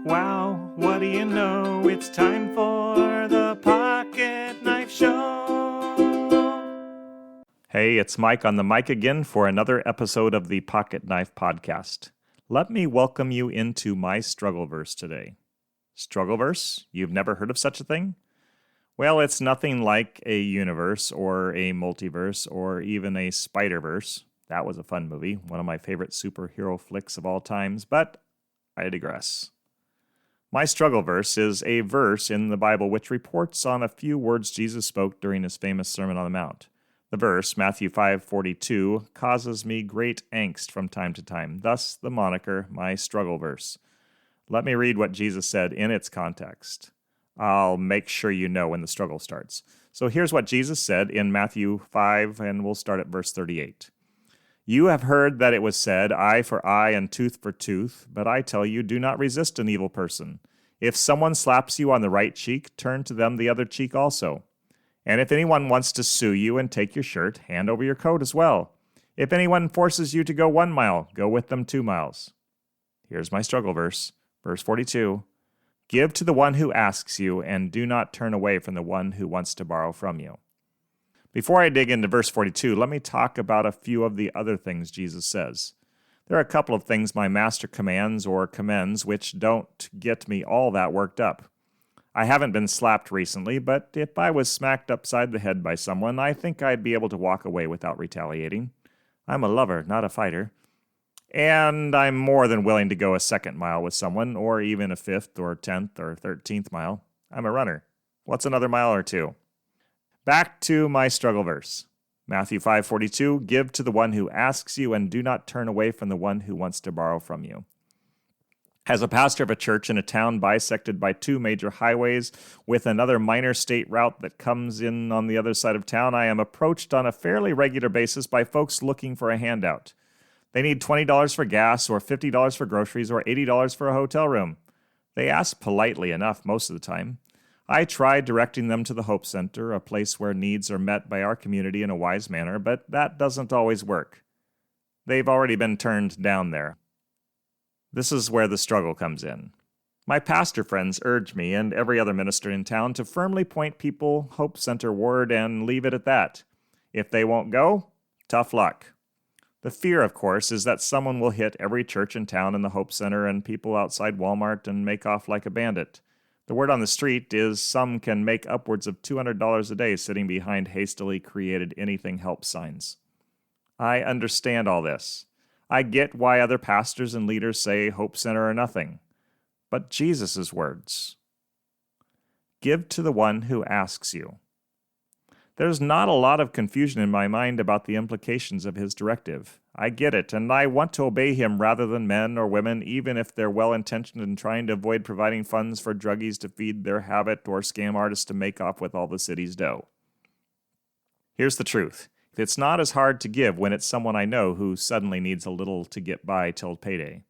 Wow, what do you know? It's time for the Pocket Knife Show. Hey, it's Mike on the mic again for another episode of the Pocket Knife Podcast. Let me welcome you into my Struggleverse today. Struggleverse? You've never heard of such a thing? Well, it's nothing like a universe or a multiverse or even a Spider-Verse. That was a fun movie, one of my favorite superhero flicks of all times, but I digress. My Struggleverse is a verse in the Bible which reports on a few words Jesus spoke during his famous Sermon on the Mount. The verse, Matthew 5:42, causes me great angst from time to time, thus the moniker, my Struggleverse. Let me read what Jesus said in its context. I'll make sure you know when the struggle starts. So here's what Jesus said in Matthew 5, and we'll start at verse 38. You have heard that it was said, eye for eye and tooth for tooth, but I tell you, do not resist an evil person. If someone slaps you on the right cheek, turn to them the other cheek also. And if anyone wants to sue you and take your shirt, hand over your coat as well. If anyone forces you to go 1 mile, go with them 2 miles. Here's my struggle verse, verse 42. Give to the one who asks you, and do not turn away from the one who wants to borrow from you. Before I dig into verse 42, let me talk about a few of the other things Jesus says. There are a couple of things my master commands or commends which don't get me all that worked up. I haven't been slapped recently, but if I was smacked upside the head by someone, I think I'd be able to walk away without retaliating. I'm a lover, not a fighter. And I'm more than willing to go a 2nd mile with someone, or even a 5th or 10th or 13th mile. I'm a runner. What's another mile or two? Back to my struggle verse. Matthew 5:42, give to the one who asks you, and do not turn away from the one who wants to borrow from you. As a pastor of a church in a town bisected by 2 major highways with another minor state route that comes in on the other side of town, I am approached on a fairly regular basis by folks looking for a handout. They need $20 for gas, or $50 for groceries, or $80 for a hotel room. They ask politely enough most of the time. I try directing them to the Hope Center, a place where needs are met by our community in a wise manner, but that doesn't always work. They've already been turned down there. This is where the struggle comes in. My pastor friends urge me and every other minister in town to firmly point people Hope Center-ward and leave it at that. If they won't go, tough luck. The fear, of course, is that someone will hit every church in town in the Hope Center and people outside Walmart and make off like a bandit. The word on the street is some can make upwards of $200 a day sitting behind hastily created anything help signs. I understand all this. I get why other pastors and leaders say Hope Center or nothing. But Jesus' words. Give to the one who asks you. There's not a lot of confusion in my mind about the implications of his directive. I get it, and I want to obey him rather than men or women, even if they're well-intentioned in trying to avoid providing funds for druggies to feed their habit or scam artists to make off with all the city's dough. Here's the truth. It's not as hard to give when it's someone I know who suddenly needs a little to get by till payday.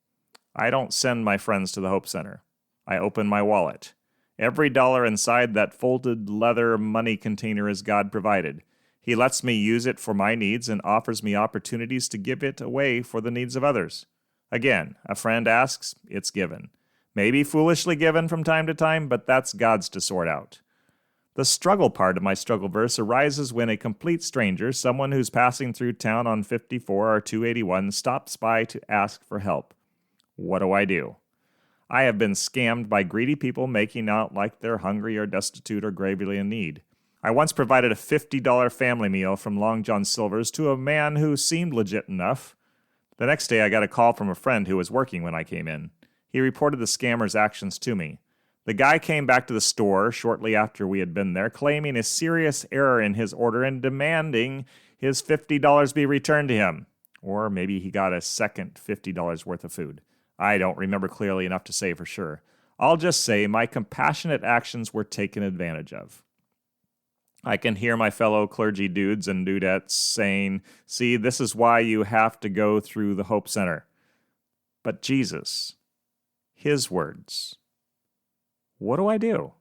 I don't send my friends to the Hope Center. I open my wallet. Every dollar inside that folded leather money container is God provided. He lets me use it for my needs and offers me opportunities to give it away for the needs of others. Again, a friend asks, it's given. Maybe foolishly given from time to time, but that's God's to sort out. The struggle part of my struggle verse arises when a complete stranger, someone who's passing through town on 54 or 281, stops by to ask for help. What do? I have been scammed by greedy people making out like they're hungry or destitute or gravely in need. I once provided a $50 family meal from Long John Silver's to a man who seemed legit enough. The next day I got a call from a friend who was working when I came in. He reported the scammer's actions to me. The guy came back to the store shortly after we had been there, claiming a serious error in his order and demanding his $50 be returned to him. Or maybe he got a second $50 worth of food. I don't remember clearly enough to say for sure. I'll just say my compassionate actions were taken advantage of. I can hear my fellow clergy dudes and dudettes saying, see, this is why you have to go through the Hope Center. But Jesus, his words. What do?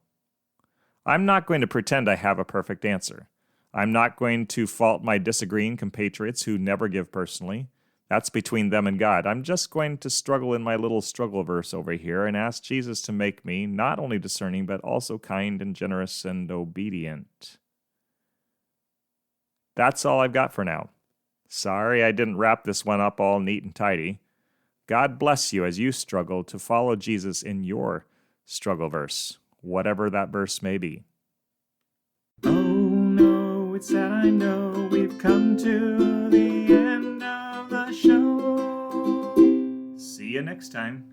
I'm not going to pretend I have a perfect answer. I'm not going to fault my disagreeing compatriots who never give personally. That's between them and God. I'm just going to struggle in my little struggle verse over here and ask Jesus to make me not only discerning, but also kind and generous and obedient. That's all I've got for now. Sorry I didn't wrap this one up all neat and tidy. God bless you as you struggle to follow Jesus in your struggle verse, whatever that verse may be. Oh no, it's sad I know we've come to the end of the show. See you next time.